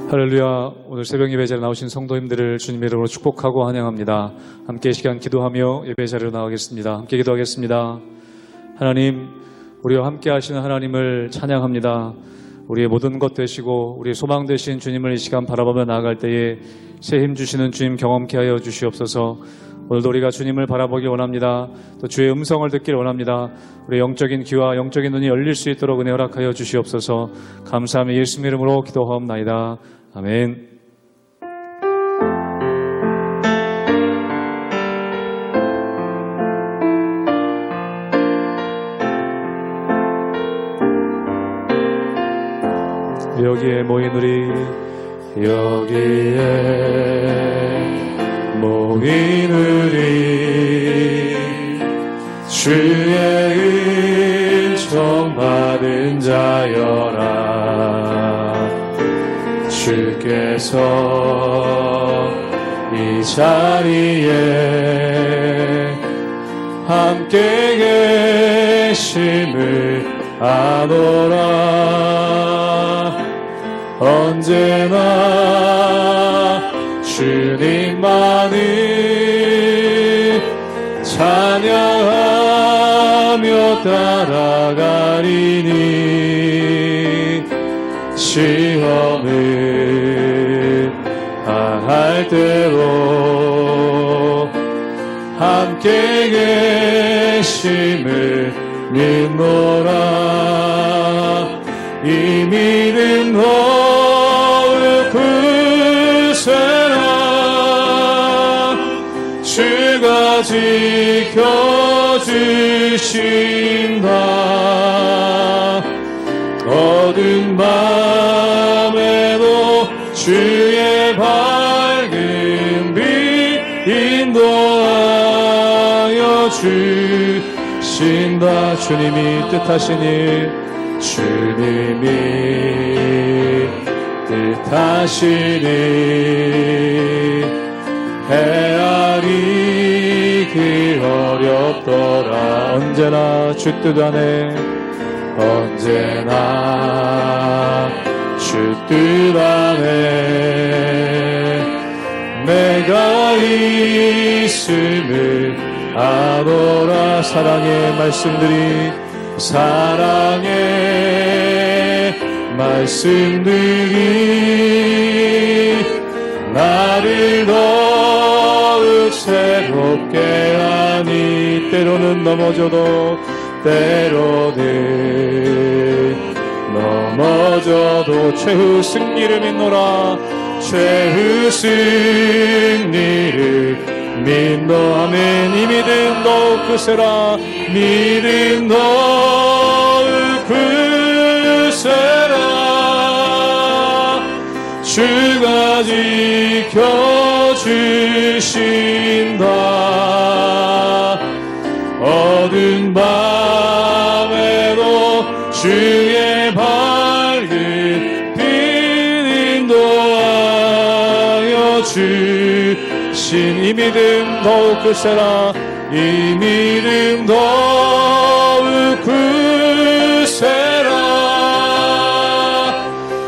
할렐루야. 오늘 새벽 예배 자리에 나오신 성도님들을 주님의 이름으로 축복하고 환영합니다. 함께 이 시간 기도하며 예배 자리로 나가겠습니다. 함께 기도하겠습니다. 하나님, 우리와 함께 하시는 하나님을 찬양합니다. 우리의 모든 것 되시고 우리의 소망 되신 주님을 이 시간 바라보며 나아갈 때에 새 힘 주시는 주님 경험케 하여 주시옵소서. 오늘도 우리가 주님을 바라보길 원합니다. 또 주의 음성을 듣길 원합니다. 우리의 영적인 귀와 영적인 눈이 열릴 수 있도록 은혜 허락하여 주시옵소서. 감사하며 예수님 이름으로 기도하옵나이다. 아멘. 여기에 모인 우리, 여기에 모인 우리, 주의 은총 받은 자여라. 주께서 이 자리에 함께 계심을 아노라. 언제나 주님만을 찬양하며 따라가리니 시험을 당할 때로 함께 계심을 믿노라. 이 믿음 더욱 굳세라. 주가 지켜주신다. 어두운 밤에도 주의 밝은 빛 인도하여 주신다. 주님이 뜻하신 일, 주님이 뜻하신 일 헤아리기 어렵더라. 언제나 주 뜻 안에, 언제나 주 뜻 안에 내가 있음을 아노라. 사랑의 말씀들이, 사랑의 말씀들이 나를 더욱 새롭게 하니. 때로는 넘어져도, 때로는 넘어져도 최후 승리를 믿노라. 최후 승리를 믿노. 아멘. 이 믿음 더욱 굳세라. 믿음 더욱 굳세라. 주가 지켜주신다. 어두운 밤에도 주의 밝은 빛 인도하여 주신 이 믿음 더욱 굳세라. 이 믿음 더욱 굳세라.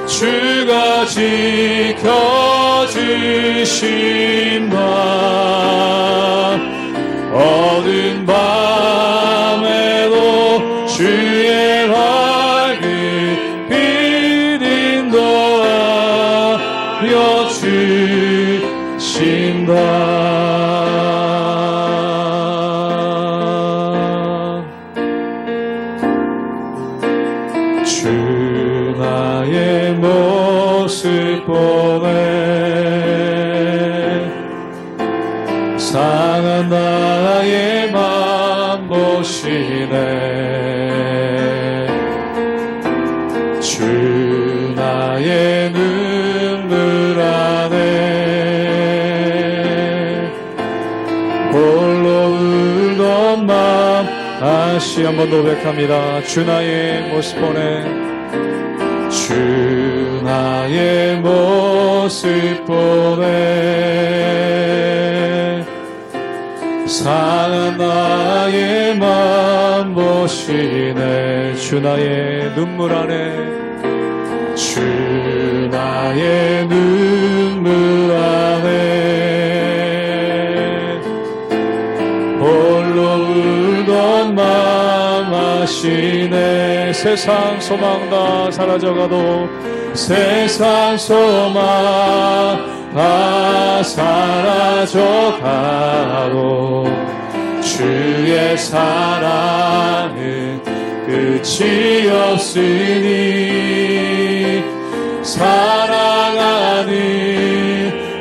주가 지켜주신다. 어두운 밤에도 주의 밝은 빛 인도하여 주신다. 주 나의 모습 보네. 상한 나의 맘 보시네. 주 나의 눈물 안에 홀로 울던 맘 다시 한번 고백합니다. 주 나의 모습 보네. 주 나의 모습 보네. 상한 나의 맘 보시네. 주 나의 눈물 안에, 주 주 나의 눈물 안에 홀로 울던 마음 아시네. 세상 소망 다 사라져가도 세상 소망 다 사라져가도 주의 사랑은 끝이 없으니 사랑하는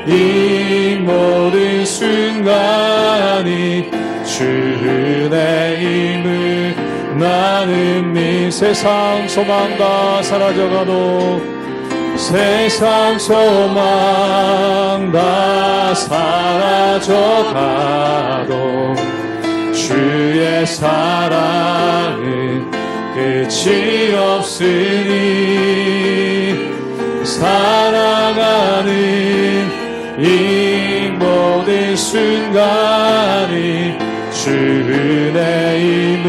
이 모든 순간이 주 은혜임을 나는 믿. 세상 소망 다 사라져가도 세상 소망 다 사라져가도 주의 사랑은 끝이 없으니 사랑하는 이 모든 순간이 주 은혜임을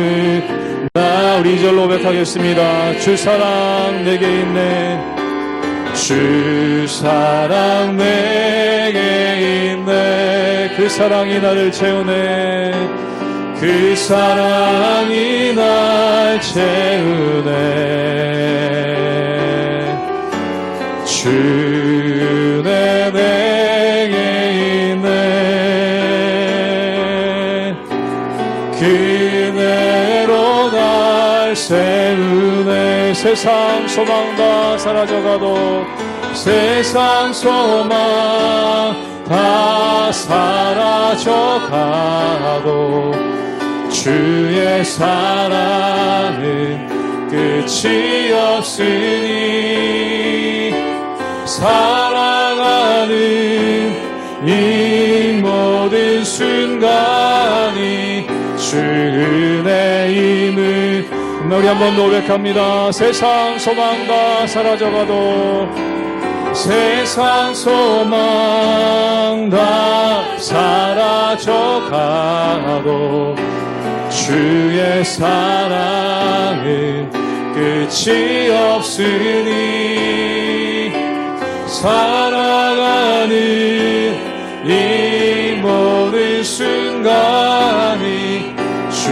나 우리 2절로 고백하겠습니다. 주 사랑 내게 있네. 주 사랑 내게 있네. 그 사랑이 나를 채우네. 그 사랑이 날 채우네. 주 내게 있네. 그대로 날 세우네. 세상 소망 다 사라져가도 세상 소망 다 사라져가도 주의 사랑은 끝이 없으니 사랑하는 이 모든 순간이 주 은혜임을 우리 한 번 더 고백합니다. 세상 소망 다 사라져가도 세상 소망 다 사라져가도 주의 사랑은 끝이 없으니 사랑하는 이 모든 순간이 주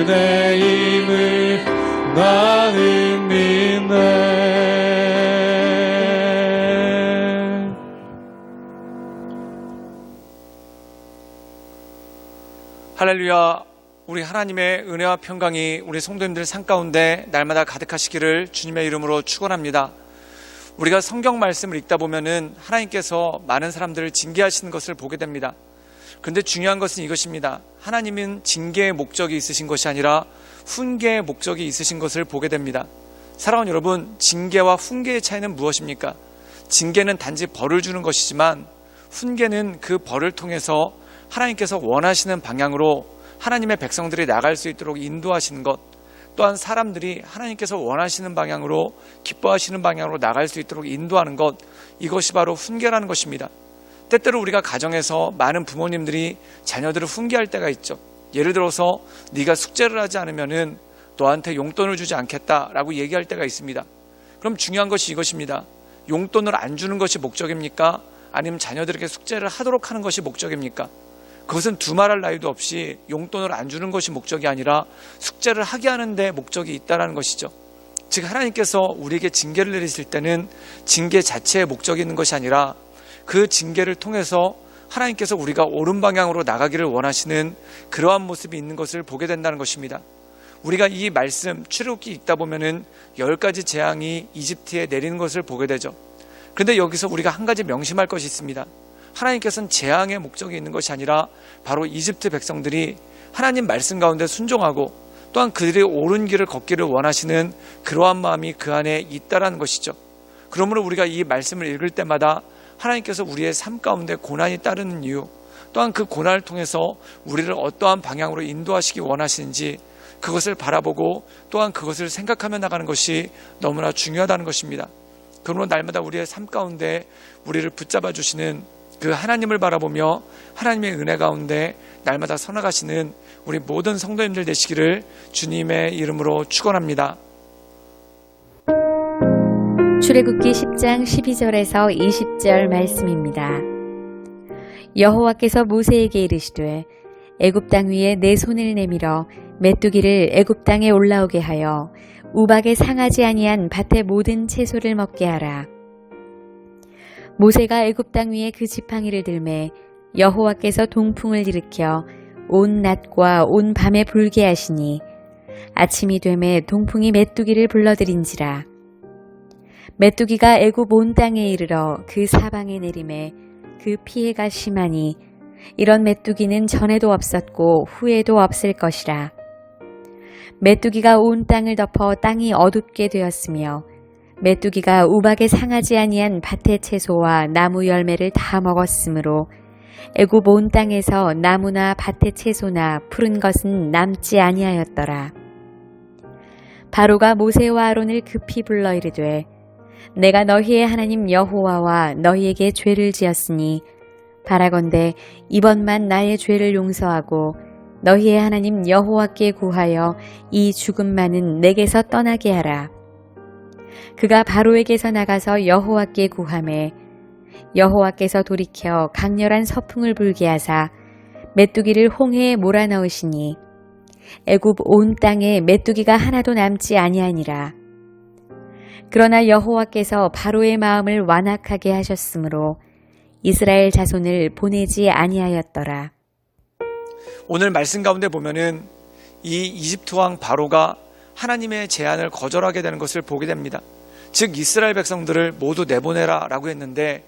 은혜임을 나는 믿네. 할렐루야. 우리 하나님의 은혜와 평강이 우리 성도님들 삶 가운데 날마다 가득하시기를 주님의 이름으로 축원합니다. 우리가 성경 말씀을 읽다 보면은 하나님께서 많은 사람들을 징계하시는 것을 보게 됩니다. 그런데 중요한 것은 이것입니다. 하나님은 징계의 목적이 있으신 것이 아니라 훈계의 목적이 있으신 것을 보게 됩니다. 사랑하는 여러분, 징계와 훈계의 차이는 무엇입니까? 징계는 단지 벌을 주는 것이지만 훈계는 그 벌을 통해서 하나님께서 원하시는 방향으로 하나님의 백성들이 나갈 수 있도록 인도하시는 것, 또한 사람들이 하나님께서 원하시는 방향으로 기뻐하시는 방향으로 나갈 수 있도록 인도하는 것, 이것이 바로 훈계라는 것입니다. 때때로 우리가 가정에서 많은 부모님들이 자녀들을 훈계할 때가 있죠. 예를 들어서 네가 숙제를 하지 않으면은 너한테 용돈을 주지 않겠다라고 얘기할 때가 있습니다. 그럼 중요한 것이 이것입니다. 용돈을 안 주는 것이 목적입니까? 아니면 자녀들에게 숙제를 하도록 하는 것이 목적입니까? 그것은 두말할 나위도 없이 용돈을 안 주는 것이 목적이 아니라 숙제를 하게 하는 데 목적이 있다는 것이죠. 즉 하나님께서 우리에게 징계를 내리실 때는 징계 자체에 목적이 있는 것이 아니라 그 징계를 통해서 하나님께서 우리가 옳은 방향으로 나가기를 원하시는 그러한 모습이 있는 것을 보게 된다는 것입니다. 우리가 이 말씀 출애굽기 읽다 보면은 10가지 재앙이 이집트에 내리는 것을 보게 되죠. 그런데 여기서 우리가 한 가지 명심할 것이 있습니다. 하나님께서는 재앙의 목적이 있는 것이 아니라 바로 이집트 백성들이 하나님 말씀 가운데 순종하고 또한 그들이 옳은 길을 걷기를 원하시는 그러한 마음이 그 안에 있다라는 것이죠. 그러므로 우리가 이 말씀을 읽을 때마다 하나님께서 우리의 삶 가운데 고난이 따르는 이유, 또한 그 고난을 통해서 우리를 어떠한 방향으로 인도하시기 원하시는지 그것을 바라보고 또한 그것을 생각하며 나가는 것이 너무나 중요하다는 것입니다. 그러므로 날마다 우리의 삶 가운데 우리를 붙잡아 주시는 그 하나님을 바라보며 하나님의 은혜 가운데 날마다 서나가시는 우리 모든 성도님들 되시기를 주님의 이름으로 축원합니다. 출애굽기 10장 12절에서 20절 말씀입니다. 여호와께서 모세에게 이르시되 애굽 땅 위에 내 손을 내밀어 메뚜기를 애굽 땅에 올라오게 하여 우박에 상하지 아니한 밭의 모든 채소를 먹게 하라. 모세가 애굽 땅 위에 그 지팡이를 들매 여호와께서 동풍을 일으켜 온 낮과 온 밤에 불게 하시니 아침이 되매 동풍이 메뚜기를 불러들인지라. 메뚜기가 애굽 온 땅에 이르러 그 사방에 내림에 그 피해가 심하니 이런 메뚜기는 전에도 없었고 후에도 없을 것이라. 메뚜기가 온 땅을 덮어 땅이 어둡게 되었으며 메뚜기가 우박에 상하지 아니한 밭의 채소와 나무 열매를 다 먹었으므로 애굽 온 땅에서 나무나 밭의 채소나 푸른 것은 남지 아니하였더라. 바로가 모세와 아론을 급히 불러 이르되 내가 너희의 하나님 여호와와 너희에게 죄를 지었으니 바라건대 이번만 나의 죄를 용서하고 너희의 하나님 여호와께 구하여 이 죽음만은 내게서 떠나게 하라. 그가 바로에게서 나가서 여호와께 구하매 여호와께서 돌이켜 강렬한 서풍을 불게 하사 메뚜기를 홍해에 몰아넣으시니 애굽 온 땅에 메뚜기가 하나도 남지 아니하니라. 그러나 여호와께서 바로의 마음을 완악하게 하셨으므로 이스라엘 자손을 보내지 아니하였더라. 오늘 말씀 가운데 보면은 이 이집트 왕 바로가 하나님의 제안을 거절하게 되는 것을 보게 됩니다. 즉 이스라엘 백성들을 모두 내보내라 라고 했는데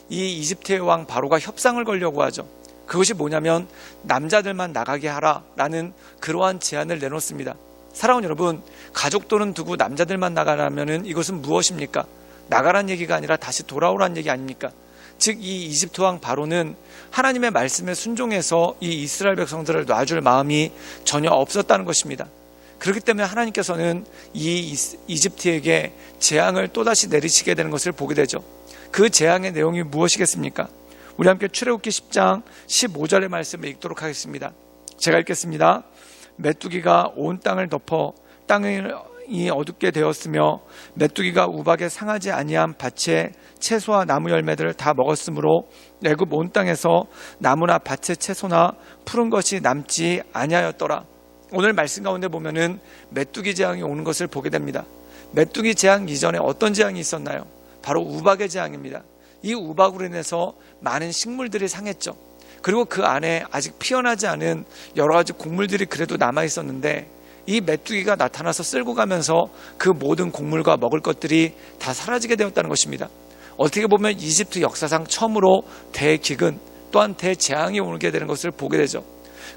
이 이집트의 왕 바로가 협상을 걸려고 하죠. 그것이 뭐냐면 남자들만 나가게 하라 라는 그러한 제안을 내놓습니다. 사랑하는 여러분, 가족들은 두고 남자들만 나가라면 이것은 무엇입니까? 나가란 얘기가 아니라 다시 돌아오란 얘기 아닙니까? 즉 이 이집트 왕 바로는 하나님의 말씀에 순종해서 이 이스라엘 백성들을 놔줄 마음이 전혀 없었다는 것입니다. 그렇기 때문에 하나님께서는 이 이집트에게 재앙을 또다시 내리시게 되는 것을 보게 되죠. 그 재앙의 내용이 무엇이겠습니까? 우리 함께 출애굽기 10장 15절의 말씀을 읽도록 하겠습니다. 제가 읽겠습니다. 메뚜기가 온 땅을 덮어 땅이 어둡게 되었으며 메뚜기가 우박에 상하지 아니한 밭의 채소와 나무 열매들을 다 먹었으므로 애굽 온 땅에서 나무나 밭의 채소나 푸른 것이 남지 아니하였더라. 오늘 말씀 가운데 보면은 메뚜기 재앙이 오는 것을 보게 됩니다. 메뚜기 재앙 이전에 어떤 재앙이 있었나요? 바로 우박의 재앙입니다. 이 우박으로 인해서 많은 식물들이 상했죠. 그리고 그 안에 아직 피어나지 않은 여러 가지 곡물들이 그래도 남아 있었는데 이 메뚜기가 나타나서 쓸고 가면서 그 모든 곡물과 먹을 것들이 다 사라지게 되었다는 것입니다. 어떻게 보면 이집트 역사상 처음으로 대기근 또한 대재앙이 오게 되는 것을 보게 되죠.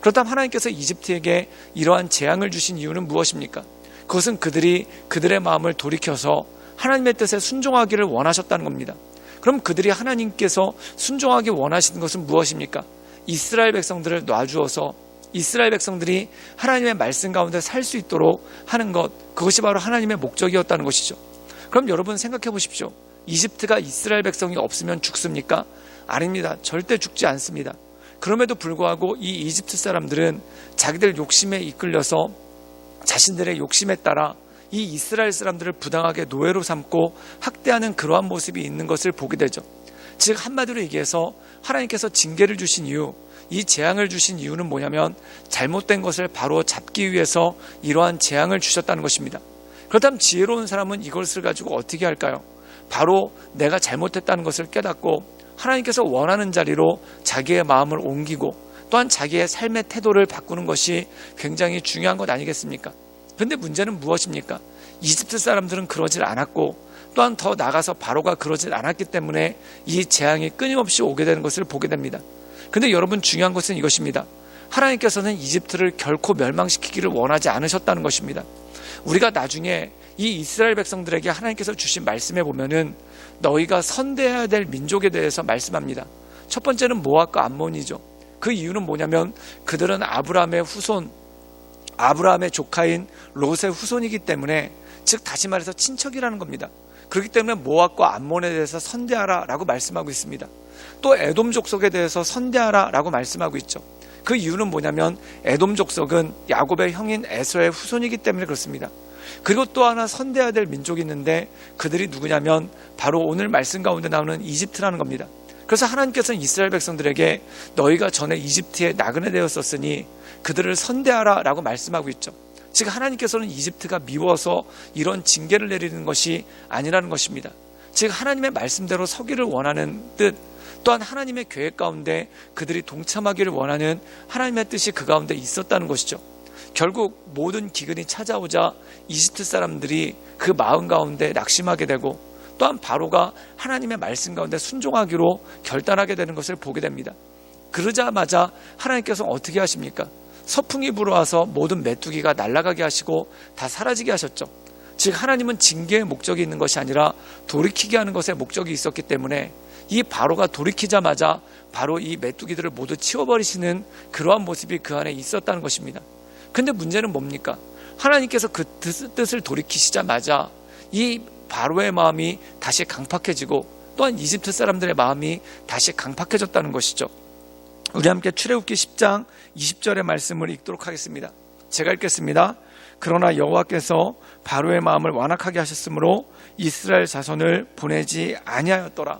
그렇다면 하나님께서 이집트에게 이러한 재앙을 주신 이유는 무엇입니까? 그것은 그들이 그들의 마음을 돌이켜서 하나님의 뜻에 순종하기를 원하셨다는 겁니다. 그럼 그들이 하나님께서 순종하기 원하시는 것은 무엇입니까? 이스라엘 백성들을 놔주어서 이스라엘 백성들이 하나님의 말씀 가운데 살 수 있도록 하는 것, 그것이 바로 하나님의 목적이었다는 것이죠. 그럼 여러분 생각해 보십시오. 이집트가 이스라엘 백성이 없으면 죽습니까? 아닙니다. 절대 죽지 않습니다. 그럼에도 불구하고 이 이집트 사람들은 자기들 욕심에 이끌려서 자신들의 욕심에 따라 이 이스라엘 사람들을 부당하게 노예로 삼고 학대하는 그러한 모습이 있는 것을 보게 되죠. 즉 한마디로 얘기해서 하나님께서 징계를 주신 이유, 이 재앙을 주신 이유는 뭐냐면 잘못된 것을 바로 잡기 위해서 이러한 재앙을 주셨다는 것입니다. 그렇다면 지혜로운 사람은 이것을 가지고 어떻게 할까요? 바로 내가 잘못했다는 것을 깨닫고 하나님께서 원하는 자리로 자기의 마음을 옮기고 또한 자기의 삶의 태도를 바꾸는 것이 굉장히 중요한 것 아니겠습니까? 그런데 문제는 무엇입니까? 이집트 사람들은 그러질 않았고 또한 더 나아가서 바로가 그러질 않았기 때문에 이 재앙이 끊임없이 오게 되는 것을 보게 됩니다. 그런데 여러분 중요한 것은 이것입니다. 하나님께서는 이집트를 결코 멸망시키기를 원하지 않으셨다는 것입니다. 우리가 나중에 이 이스라엘 백성들에게 하나님께서 주신 말씀에 보면은 너희가 선대해야 될 민족에 대해서 말씀합니다. 첫 번째는 모압과 암몬이죠. 그 이유는 뭐냐면 그들은 아브라함의 후손, 아브라함의 조카인 롯의 후손이기 때문에, 즉 다시 말해서 친척이라는 겁니다. 그렇기 때문에 모압과 암몬에 대해서 선대하라 라고 말씀하고 있습니다. 또 에돔 족속에 대해서 선대하라 라고 말씀하고 있죠. 그 이유는 뭐냐면 에돔 족속은 야곱의 형인 에서의 후손이기 때문에 그렇습니다. 그리고 또 하나 선대해야 될 민족이 있는데 그들이 누구냐면 바로 오늘 말씀 가운데 나오는 이집트라는 겁니다. 그래서 하나님께서는 이스라엘 백성들에게 너희가 전에 이집트에 나그네 되었었으니 그들을 선대하라 라고 말씀하고 있죠. 즉 하나님께서는 이집트가 미워서 이런 징계를 내리는 것이 아니라는 것입니다. 즉 하나님의 말씀대로 서기를 원하는 뜻, 또한 하나님의 계획 가운데 그들이 동참하기를 원하는 하나님의 뜻이 그 가운데 있었다는 것이죠. 결국 모든 기근이 찾아오자 이집트 사람들이 그 마음 가운데 낙심하게 되고 또한 바로가 하나님의 말씀 가운데 순종하기로 결단하게 되는 것을 보게 됩니다. 그러자마자 하나님께서 어떻게 하십니까? 서풍이 불어와서 모든 메뚜기가 날아가게 하시고 다 사라지게 하셨죠. 즉 하나님은 징계의 목적이 있는 것이 아니라 돌이키게 하는 것에 목적이 있었기 때문에 이 바로가 돌이키자마자 바로 이 메뚜기들을 모두 치워버리시는 그러한 모습이 그 안에 있었다는 것입니다. 근데 문제는 뭡니까? 하나님께서 그 뜻을 돌이키시자마자 이 바로의 마음이 다시 강팍해지고 또한 이집트 사람들의 마음이 다시 강팍해졌다는 것이죠. 우리 함께 출애굽기 10장 20절의 말씀을 읽도록 하겠습니다. 제가 읽겠습니다. 그러나 여호와께서 바로의 마음을 완악하게 하셨으므로 이스라엘 자손을 보내지 아니하였더라.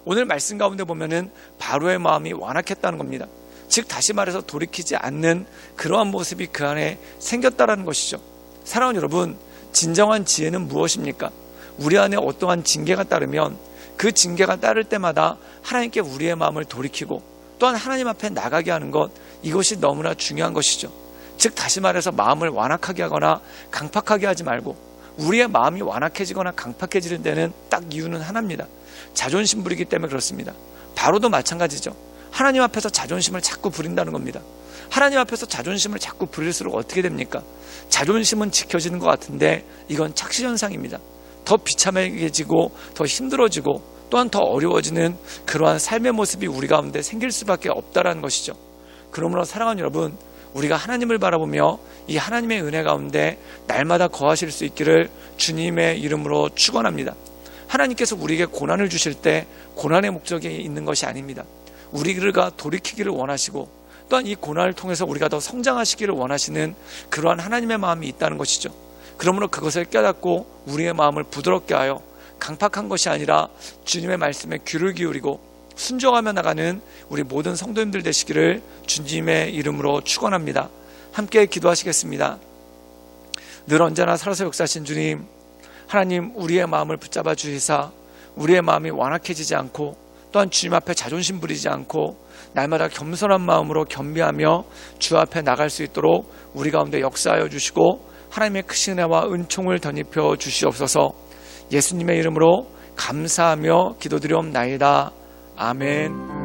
오늘 말씀 가운데 보면은 바로의 마음이 완악했다는 겁니다. 즉 다시 말해서 돌이키지 않는 그러한 모습이 그 안에 생겼다라는 것이죠. 사랑하는 여러분, 진정한 지혜는 무엇입니까? 우리 안에 어떠한 징계가 따르면 그 징계가 따를 때마다 하나님께 우리의 마음을 돌이키고 또한 하나님 앞에 나가게 하는 것, 이것이 너무나 중요한 것이죠. 즉 다시 말해서 마음을 완악하게 하거나 강팍하게 하지 말고 우리의 마음이 완악해지거나 강팍해지는 데는 딱 이유는 하나입니다. 자존심 부리기 때문에 그렇습니다. 바로도 마찬가지죠. 하나님 앞에서 자존심을 자꾸 부린다는 겁니다. 하나님 앞에서 자존심을 자꾸 부릴수록 어떻게 됩니까? 자존심은 지켜지는 것 같은데 이건 착시현상입니다. 더 비참해지고 더 힘들어지고 또한 더 어려워지는 그러한 삶의 모습이 우리 가운데 생길 수밖에 없다는 것이죠. 그러므로 사랑하는 여러분, 우리가 하나님을 바라보며 이 하나님의 은혜 가운데 날마다 거하실 수 있기를 주님의 이름으로 축원합니다. 하나님께서 우리에게 고난을 주실 때 고난의 목적이 있는 것이 아닙니다. 우리가 돌이키기를 원하시고 또한 이 고난을 통해서 우리가 더 성장하시기를 원하시는 그러한 하나님의 마음이 있다는 것이죠. 그러므로 그것을 깨닫고 우리의 마음을 부드럽게 하여 강팍한 것이 아니라 주님의 말씀에 귀를 기울이고 순종하며 나가는 우리 모든 성도님들 되시기를 주님의 이름으로 축원합니다. 함께 기도하시겠습니다. 늘 언제나 살아서 역사하신 주님, 하나님 우리의 마음을 붙잡아 주시사 우리의 마음이 완악해지지 않고 또한 주님 앞에 자존심 부리지 않고 날마다 겸손한 마음으로 겸비하며 주 앞에 나갈 수 있도록 우리 가운데 역사하여 주시고 하나님의 크신 은혜와 은총을 덧입혀 주시옵소서. 예수님의 이름으로 감사하며 기도드리옵나이다. 아멘.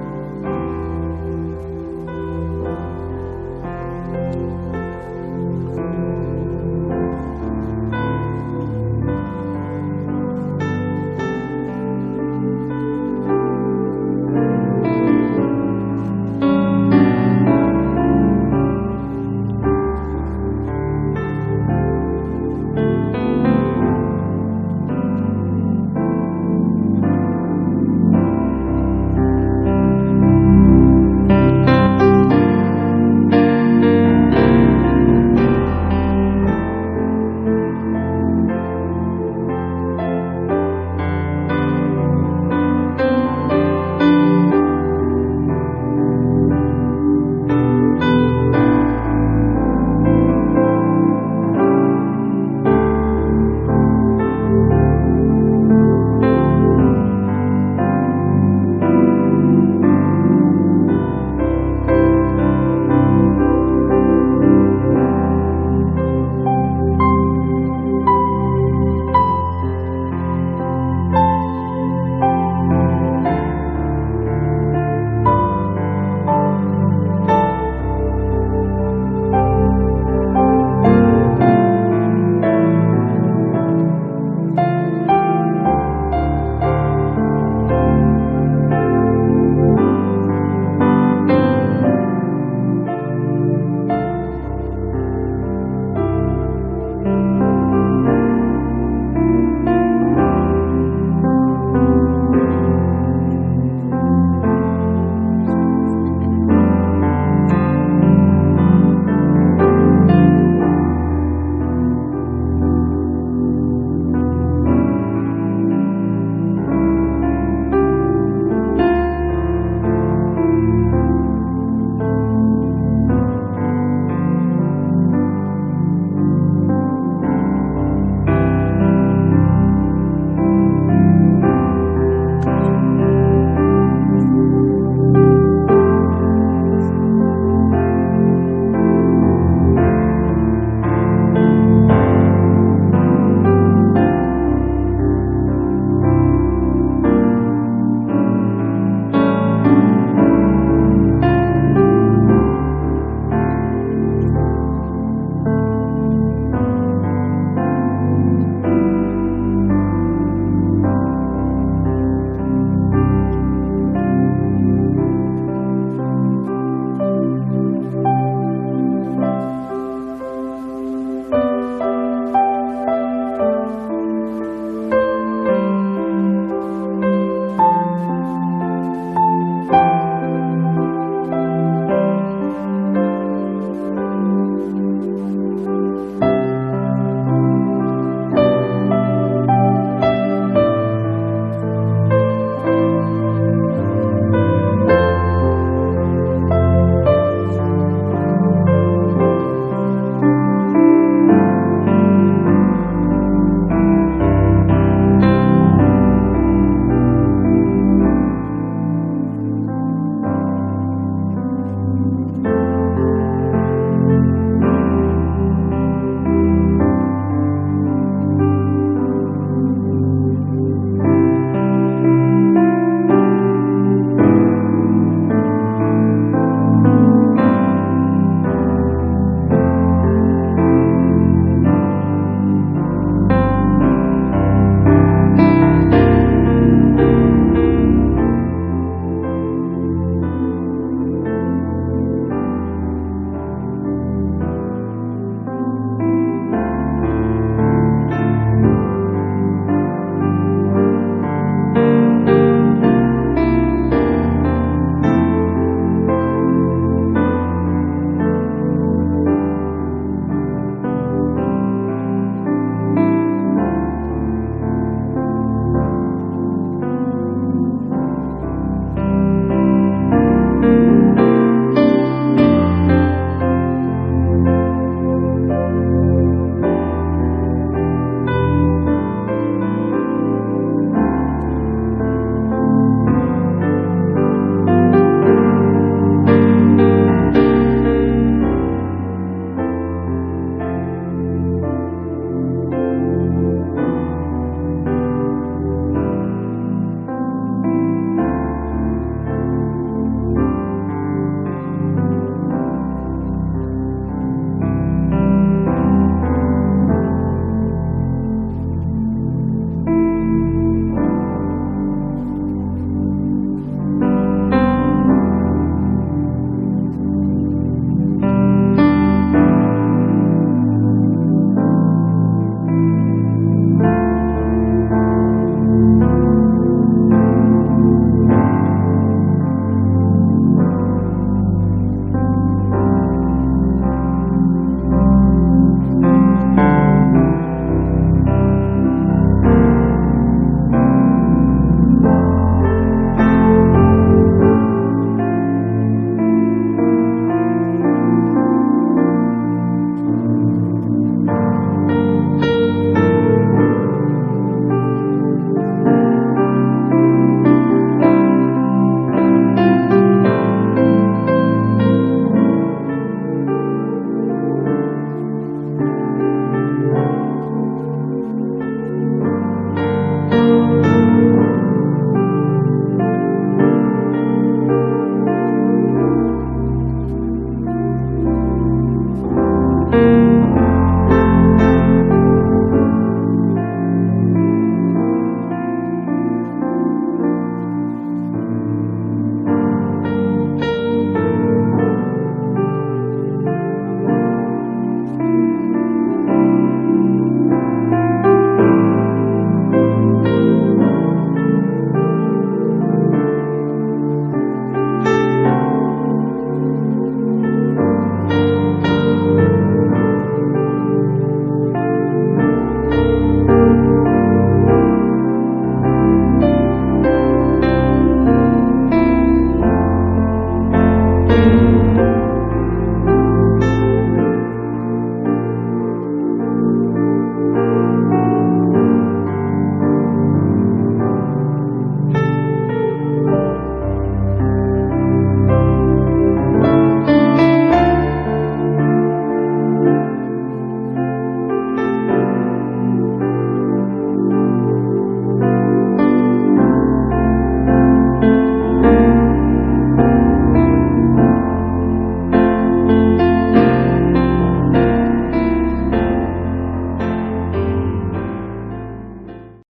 아멘.